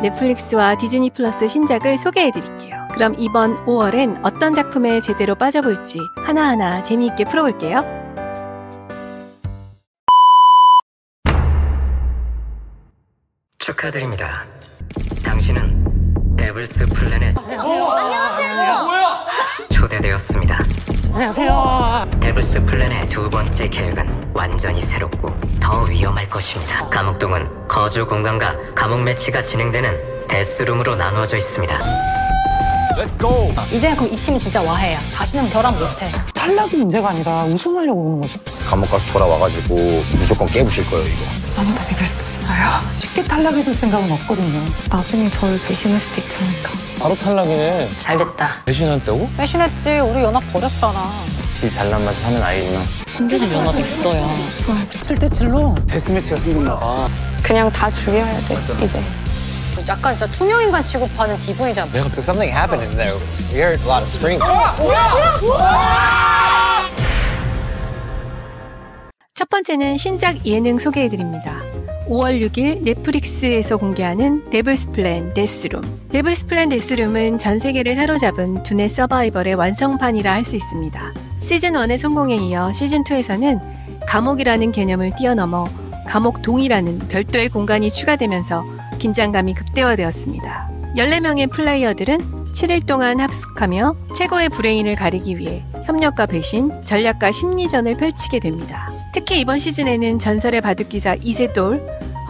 넷플릭스와 디즈니 플러스 신작을 소개해드릴게요. 그럼 이번 5월엔 어떤 작품에 제대로 빠져볼지 하나하나 재미있게 풀어볼게요. 축하드립니다. 당신은 데블스 플래닛 초대되었습니다. 안녕하세요. 데블스 플랜의 두 번째 계획은 완전히 새롭고 더 위험할 것입니다. 감옥동은 거주 공간과 감옥 매치가 진행되는 데스룸으로 나누어져 있습니다. Let's go. 이제는 그럼 이 팀이 진짜 와해야. 다시는 결합 못해. 탈락이 문제가 아니라 우승하려고 오는 거죠. 감옥 가서 돌아와가지고 무조건 깨부실 거예요, 이거. 아무도 믿을 수 없어요. 쉽게 탈락해줄 생각은 없거든요. 나중에 저를 배신할 수도 있으니까. 바로 탈락이네. 잘됐다. 배신했다고? 배신했지. 우리 연합 버렸잖아. 지 잘난 맛을 하는 아이구나. 숨겨진 연합 있어요. 좋아요. 7대7로 데스매치가 생긴다. 그냥 다 죽여야 돼, 이제. 약간 진짜 투명인간 취급하는 디브이잖아. Something happened in there. We heard a lot of screaming. 첫 번째는 신작 예능 소개해드립니다. 5월 6일 넷플릭스에서 공개하는 데블스 플랜 데스룸. 데블스 플랜 데스룸은 전 세계를 사로잡은 두뇌 서바이벌의 완성판이라 할 수 있습니다. 시즌1의 성공에 이어 시즌2에서는 감옥이라는 개념을 뛰어넘어 감옥동이라는 별도의 공간이 추가되면서 긴장감이 극대화되었습니다. 14명의 플레이어들은 7일 동안 합숙하며 최고의 브레인을 가리기 위해 협력과 배신, 전략과 심리전을 펼치게 됩니다. 특히 이번 시즌에는 전설의 바둑기사 이세돌,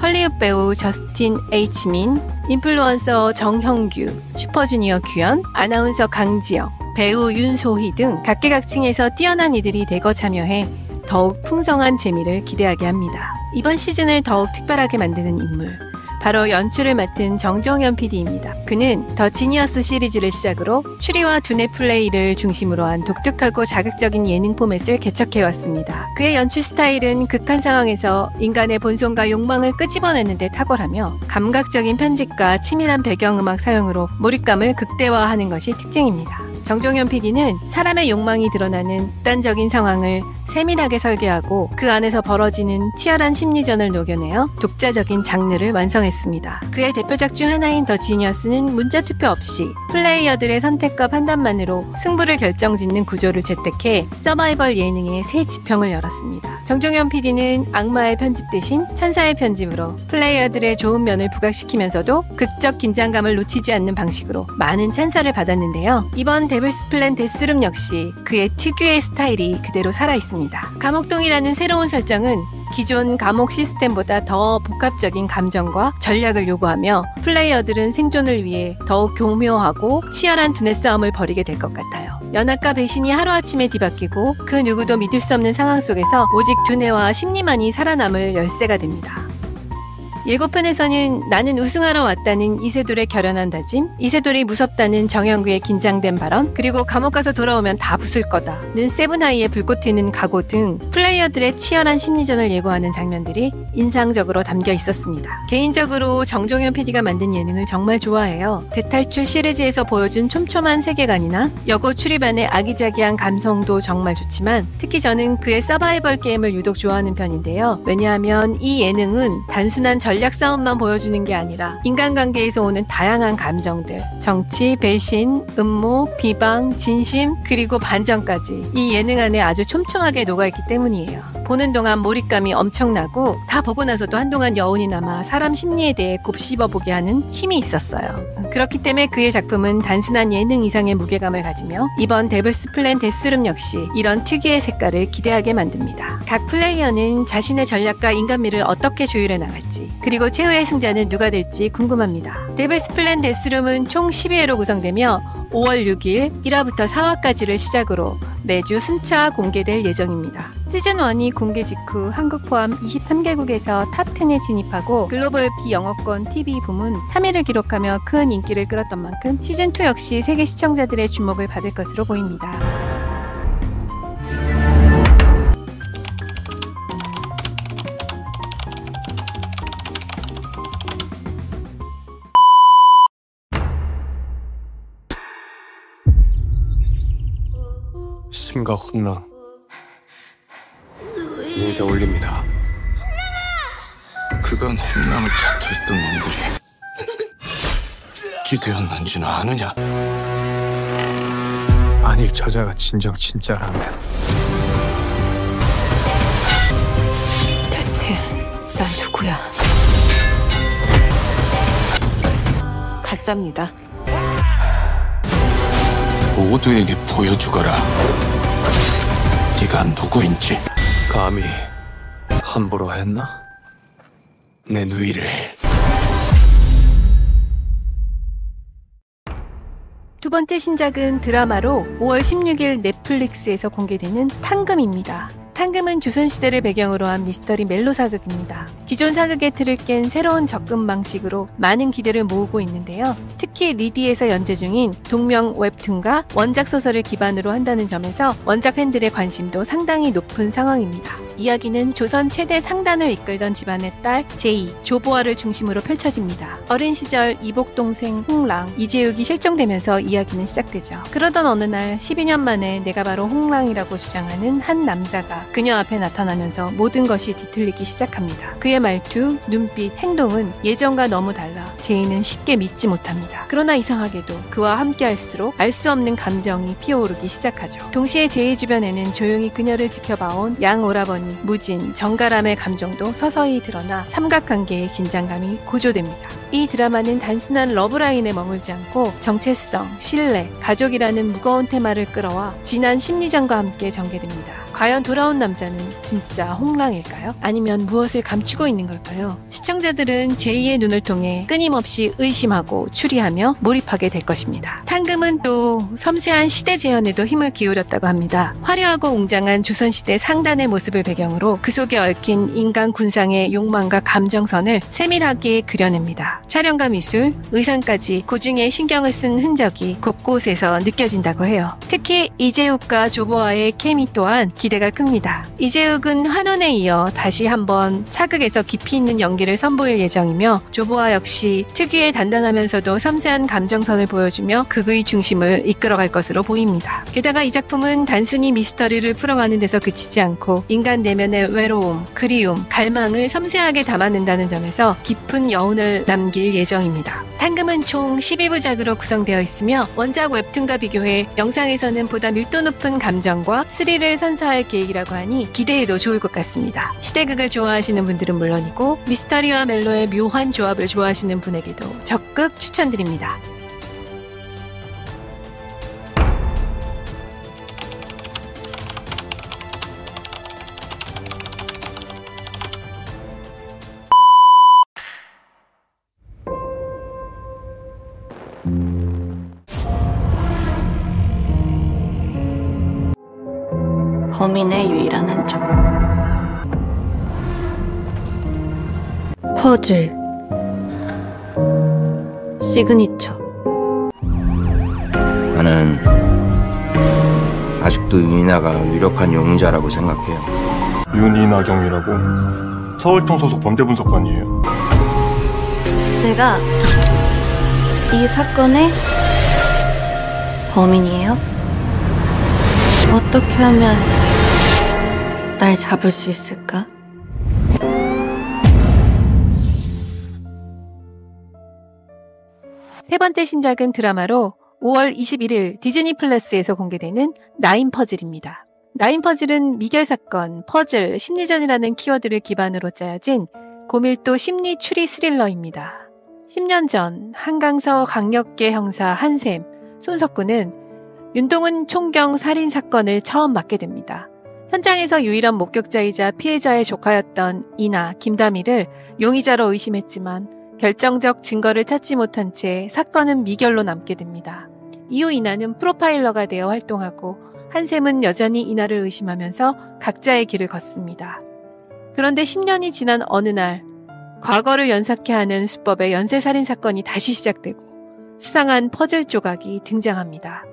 헐리우드 배우 저스틴 H민, 인플루언서 정형규, 슈퍼주니어 규현, 아나운서 강지영, 배우 윤소희 등 각계각층에서 뛰어난 이들이 대거 참여해 더욱 풍성한 재미를 기대하게 합니다. 이번 시즌을 더욱 특별하게 만드는 인물, 바로 연출을 맡은 정종현 PD입니다. 그는 더 지니어스 시리즈를 시작으로 추리와 두뇌 플레이를 중심으로 한 독특하고 자극적인 예능 포맷을 개척해왔습니다. 그의 연출 스타일은 극한 상황에서 인간의 본성과 욕망을 끄집어내는 데 탁월하며 감각적인 편집과 치밀한 배경음악 사용으로 몰입감을 극대화하는 것이 특징입니다. 정종현 PD는 사람의 욕망이 드러나는 극단적인 상황을 세밀하게 설계하고 그 안에서 벌어지는 치열한 심리전을 녹여내어 독자적인 장르를 완성했습니다. 그의 대표작 중 하나인 더 지니어스는 문자투표 없이 플레이어들의 선택과 판단만으로 승부를 결정짓는 구조를 채택해 서바이벌 예능의 새 지평을 열었습니다. 정종현 PD는 악마의 편집 대신 천사의 편집으로 플레이어들의 좋은 면을 부각시키면서도 극적 긴장감을 놓치지 않는 방식으로 많은 찬사를 받았는데요. 이번 데블스 플랜 데스룸 역시 그의 특유의 스타일이 그대로 살아있습니다. 감옥동이라는 새로운 설정은 기존 감옥 시스템보다 더 복합적인 감정과 전략을 요구하며 플레이어들은 생존을 위해 더욱 교묘하고 치열한 두뇌 싸움을 벌이게 될 것 같아요. 연합과 배신이 하루아침에 뒤바뀌고 그 누구도 믿을 수 없는 상황 속에서 오직 두뇌와 심리만이 살아남을 열쇠가 됩니다. 예고편에서는 나는 우승하러 왔다는 이세돌의 결연한 다짐, 이세돌이 무섭다는 정형규의 긴장된 발언, 그리고 감옥 가서 돌아오면 다 부술 거다는 세븐하이의 불꽃 튀는 각오 등 플레이어들의 치열한 심리전을 예고하는 장면들이 인상적으로 담겨 있었습니다. 개인적으로 정종현 PD가 만든 예능을 정말 좋아해요. 대탈출 시리즈에서 보여준 촘촘한 세계관이나 여고 출입안의 아기자기한 감성도 정말 좋지만 특히 저는 그의 서바이벌 게임을 유독 좋아하는 편인데요. 왜냐하면 이 예능은 단순한 전략 싸움만 보여주는 게 아니라 인간관계에서 오는 다양한 감정들, 정치, 배신, 음모, 비방, 진심, 그리고 반전까지 이 예능 안에 아주 촘촘하게 녹아있기 때문이에요. 보는 동안 몰입감이 엄청나고 다 보고 나서도 한동안 여운이 남아 사람 심리에 대해 곱씹어보게 하는 힘이 있었어요. 그렇기 때문에 그의 작품은 단순한 예능 이상의 무게감을 가지며 이번 데블스 플랜 데스룸 역시 이런 특유의 색깔을 기대하게 만듭니다. 각 플레이어는 자신의 전략과 인간미를 어떻게 조율해 나갈지, 그리고 최후의 승자는 누가 될지 궁금합니다. 데블스 플랜 데스룸은 총 12회로 구성되며 5월 6일 1화부터 4화까지를 시작으로 매주 순차 공개될 예정입니다. 시즌1이 공개 직후 한국 포함 23개국에서 탑10에 진입하고 글로벌 비영어권 TV 부문 3위를 기록하며 큰 인기를 끌었던 만큼 시즌2 역시 세계 시청자들의 주목을 받을 것으로 보입니다. 심각 혼란 인쇄 올립니다. 그간 혼란을 자초했던 놈들이 어찌 되었는지는 아느냐? 만일 저자가 진정 진짜라면 대체 난 누구야? 가짜입니다. 모두에게 보여주거라. 네가 누구인지. 감히 함부로 했나? 내 누이를. 두 번째 신작은 드라마로 5월 16일 넷플릭스에서 공개되는 탕금입니다. 탕금은 조선시대를 배경으로 한 미스터리 멜로 사극입니다. 기존 사극의 틀을 깬 새로운 접근 방식으로 많은 기대를 모으고 있는데요. 특히 리디에서 연재 중인 동명 웹툰과 원작 소설을 기반으로 한다는 점에서 원작 팬들의 관심도 상당히 높은 상황입니다. 이야기는 조선 최대 상단을 이끌던 집안의 딸 제이, 조보아를 중심으로 펼쳐집니다. 어린 시절 이복 동생 홍랑, 이재욱이 실종되면서 이야기는 시작되죠. 그러던 어느 날 12년 만에 내가 바로 홍랑이라고 주장하는 한 남자가 그녀 앞에 나타나면서 모든 것이 뒤틀리기 시작합니다. 그의 말투, 눈빛, 행동은 예전과 너무 달라 제이는 쉽게 믿지 못합니다. 그러나 이상하게도 그와 함께할수록 알 수 없는 감정이 피어오르기 시작하죠. 동시에 제이 주변에는 조용히 그녀를 지켜봐온 양 오라버니, 무진, 정가람의 감정도 서서히 드러나 삼각관계의 긴장감이 고조됩니다. 이 드라마는 단순한 러브라인에 머물지 않고 정체성, 신뢰, 가족이라는 무거운 테마를 끌어와 진한 심리전과 함께 전개됩니다. 과연 돌아온 남자는 진짜 홍랑일까요? 아니면 무엇을 감추고 있는 걸까요? 시청자들은 제이의 눈을 통해 끊임없이 의심하고 추리하며 몰입하게 될 것입니다. 탕금은 또 섬세한 시대 재현에도 힘을 기울였다고 합니다. 화려하고 웅장한 조선시대 상단의 모습을 배경으로 그 속에 얽힌 인간 군상의 욕망과 감정선을 세밀하게 그려냅니다. 촬영과 미술, 의상까지 고증에 신경을 쓴 흔적이 곳곳에서 느껴진다고 해요. 특히 이재욱과 조보아의 케미 또한 기대가 큽니다. 이재욱은 환원에 이어 다시 한번 사극에서 깊이 있는 연기를 선보일 예정이며 조보아 역시 특유의 단단하면서도 섬세한 감정선을 보여주며 극의 중심을 이끌어갈 것으로 보입니다. 게다가 이 작품은 단순히 미스터리를 풀어가는 데서 그치지 않고 인간 내면의 외로움, 그리움, 갈망을 섬세하게 담아낸다는 점에서 깊은 여운을 남길 예정입니다. 탕금은 총 12부작으로 구성되어 있으며 원작 웹툰과 비교해 영상에서는 보다 밀도 높은 감정과 스릴을 선사할 계획이라고 하니 기대해도 좋을 것 같습니다. 시대극을 좋아하시는 분들은 물론이고 미스터리와 멜로의 묘한 조합을 좋아하시는 분에게도 적극 추천드립니다. 범인의 유일한 흔적. 퍼즐. 시그니처. 나는 아직도 윤이나가 유력한 용의자라고 생각해요. 윤이나 경이라고 서울청 소속 범죄분석관이에요. 내가 이 사건의 범인이에요? 어떻게 하면 날 잡을 수 있을까? 세 번째 신작은 드라마로 5월 21일 디즈니 플러스에서 공개되는 나인 퍼즐입니다. 나인 퍼즐은 미결 사건, 퍼즐, 심리전이라는 키워드를 기반으로 짜여진 고밀도 심리 추리 스릴러입니다. 10년 전 한강서 강력계 형사 한샘, 손석구는 윤동은 총경 살인 사건을 처음 맡게 됩니다. 현장에서 유일한 목격자이자 피해자의 조카였던 이나, 김다미를 용의자로 의심했지만 결정적 증거를 찾지 못한 채 사건은 미결로 남게 됩니다. 이후 이나는 프로파일러가 되어 활동하고 한샘은 여전히 이나를 의심하면서 각자의 길을 걷습니다. 그런데 10년이 지난 어느 날 과거를 연상케 하는 수법의 연쇄살인 사건이 다시 시작되고 수상한 퍼즐 조각이 등장합니다.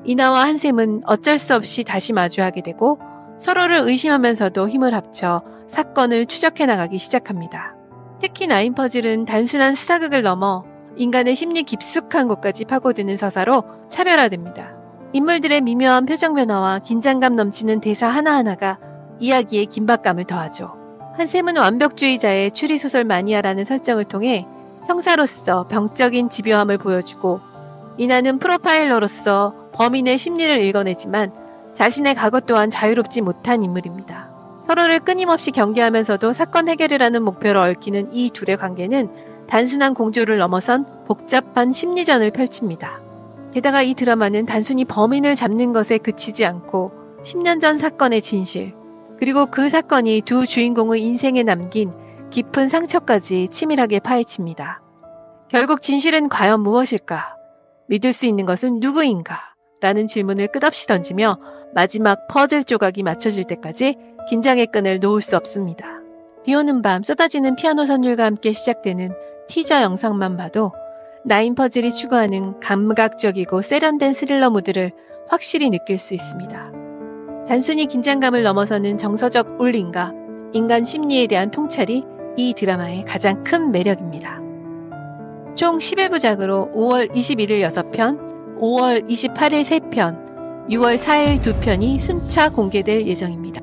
이나와 한샘은 어쩔 수 없이 다시 마주하게 되고 서로를 의심하면서도 힘을 합쳐 사건을 추적해 나가기 시작합니다. 특히 나인 퍼즐은 단순한 수사극을 넘어 인간의 심리 깊숙한 곳까지 파고드는 서사로 차별화됩니다. 인물들의 미묘한 표정 변화와 긴장감 넘치는 대사 하나하나가 이야기의 긴박감을 더하죠. 한샘은 완벽주의자의 추리소설 마니아라는 설정을 통해 형사로서 병적인 집요함을 보여주고 이나는 프로파일러로서 범인의 심리를 읽어내지만 자신의 과거 또한 자유롭지 못한 인물입니다. 서로를 끊임없이 경계하면서도 사건 해결을 하는 목표로 얽히는 이 둘의 관계는 단순한 공조를 넘어선 복잡한 심리전을 펼칩니다. 게다가 이 드라마는 단순히 범인을 잡는 것에 그치지 않고 10년 전 사건의 진실, 그리고 그 사건이 두 주인공의 인생에 남긴 깊은 상처까지 치밀하게 파헤칩니다. 결국 진실은 과연 무엇일까? 믿을 수 있는 것은 누구인가? 라는 질문을 끝없이 던지며 마지막 퍼즐 조각이 맞춰질 때까지 긴장의 끈을 놓을 수 없습니다. 비오는 밤 쏟아지는 피아노 선율과 함께 시작되는 티저 영상만 봐도 나인 퍼즐이 추구하는 감각적이고 세련된 스릴러 무드를 확실히 느낄 수 있습니다. 단순히 긴장감을 넘어서는 정서적 울림과 인간 심리에 대한 통찰이 이 드라마의 가장 큰 매력입니다. 총 11부작으로 5월 21일 6편, 5월 28일 3편, 6월 4일 2편이 순차 공개될 예정입니다.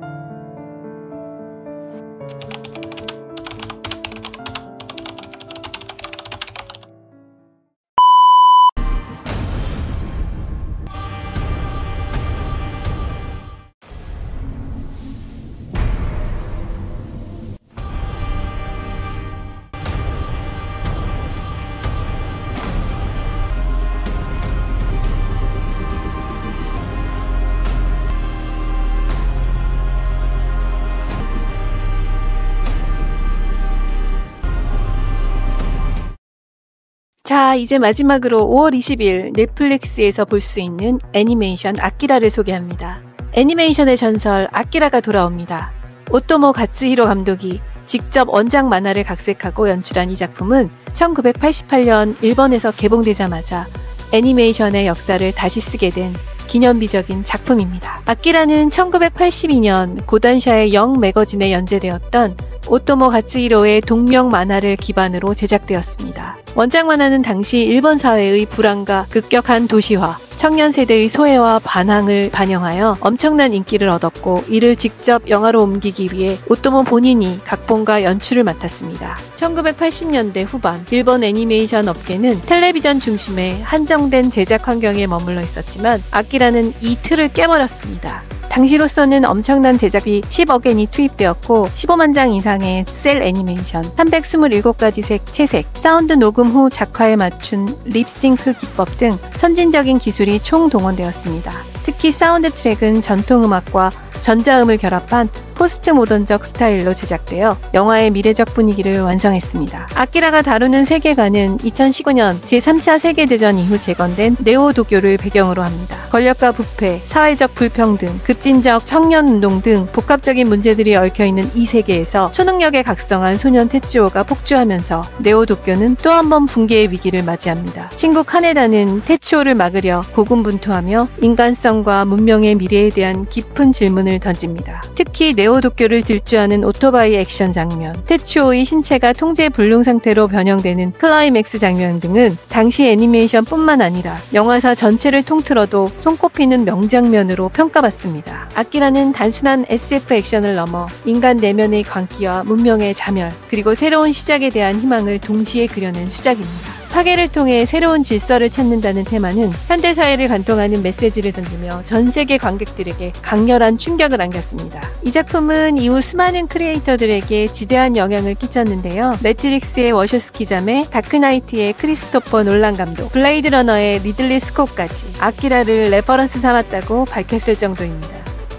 자, 이제 마지막으로 5월 20일 넷플릭스에서 볼 수 있는 애니메이션 아키라를 소개합니다. 애니메이션의 전설 아키라가 돌아옵니다. 오토모 가츠히로 감독이 직접 원작 만화를 각색하고 연출한 이 작품은 1988년 일본에서 개봉되자마자 애니메이션의 역사를 다시 쓰게 된 기념비적인 작품입니다. 아키라는 1982년 고단샤의 영 매거진에 연재되었던 오토모 가츠히로의 동명 만화를 기반으로 제작되었습니다. 원작 만화는 당시 일본 사회의 불안과 급격한 도시화, 청년 세대의 소외와 반항을 반영하여 엄청난 인기를 얻었고 이를 직접 영화로 옮기기 위해 오토모 본인이 각본과 연출을 맡았습니다. 1980년대 후반 일본 애니메이션 업계는 텔레비전 중심의 한정된 제작 환경에 머물러 있었지만 아키라는 이 틀을 깨버렸습니다. 당시로서는 엄청난 제작비 10억 엔이 투입되었고 15만 장 이상의 셀 애니메이션, 327가지 채색, 사운드 녹음 후 작화에 맞춘 립싱크 기법 등 선진적인 기술이 총동원되었습니다. 특히 사운드 트랙은 전통음악과 전자음을 결합한 포스트 모던적 스타일로 제작되어 영화의 미래적 분위기를 완성했습니다. 아키라가 다루는 세계관은 2019년 제3차 세계대전 이후 재건된 네오도쿄를 배경으로 합니다. 권력과 부패, 사회적 불평등, 급진적 청년운동 등 복합적인 문제들이 얽혀있는 이 세계에서 초능력에 각성한 소년 테츠오가 폭주하면서 네오도쿄는 또 한 번 붕괴의 위기를 맞이합니다. 친구 카네다는 테츠오를 막으려 고군분투하며 인간성과 문명의 미래에 대한 깊은 질문을 던집니다. 특히 네오도쿄를 질주하는 오토바이 액션 장면, 테츠오의 신체가 통제 불능 상태로 변형되는 클라이맥스 장면 등은 당시 애니메이션뿐만 아니라 영화사 전체를 통틀어도 손꼽히는 명장면으로 평가받습니다. 아키라는 단순한 SF 액션을 넘어 인간 내면의 광기와 문명의 자멸, 그리고 새로운 시작에 대한 희망을 동시에 그려낸 수작입니다. 파괴를 통해 새로운 질서를 찾는다는 테마는 현대사회를 관통하는 메시지를 던지며 전 세계 관객들에게 강렬한 충격을 안겼습니다. 이 작품은 이후 수많은 크리에이터들에게 지대한 영향을 끼쳤는데요. 매트릭스의 워셔스키 자매, 다크나이트의 크리스토퍼 놀란 감독, 블레이드 러너의 리들리 스콧까지 아키라를 레퍼런스 삼았다고 밝혔을 정도입니다.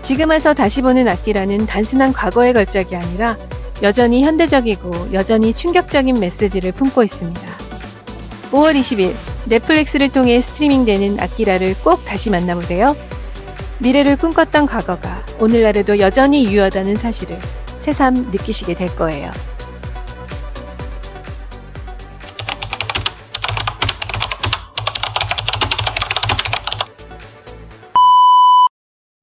지금 와서 다시 보는 아키라는 단순한 과거의 걸작이 아니라 여전히 현대적이고 여전히 충격적인 메시지를 품고 있습니다. 5월 20일 넷플릭스를 통해 스트리밍되는 아키라를 꼭 다시 만나보세요. 미래를 꿈꿨던 과거가 오늘날에도 여전히 유효하다는 사실을 새삼 느끼시게 될 거예요.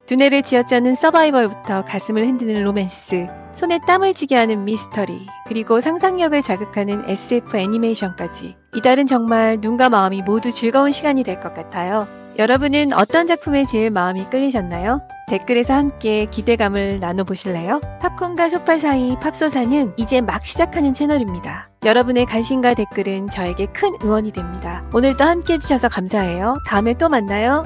두뇌를 쥐어짜는 서바이벌부터 가슴을 흔드는 로맨스, 손에 땀을 쥐게 하는 미스터리, 그리고 상상력을 자극하는 SF 애니메이션까지 이달은 정말 눈과 마음이 모두 즐거운 시간이 될 것 같아요. 여러분은 어떤 작품에 제일 마음이 끌리셨나요? 댓글에서 함께 기대감을 나눠보실래요? 팝콘과 소파 사이 팝소사는 이제 막 시작하는 채널입니다. 여러분의 관심과 댓글은 저에게 큰 응원이 됩니다. 오늘도 함께 해주셔서 감사해요. 다음에 또 만나요.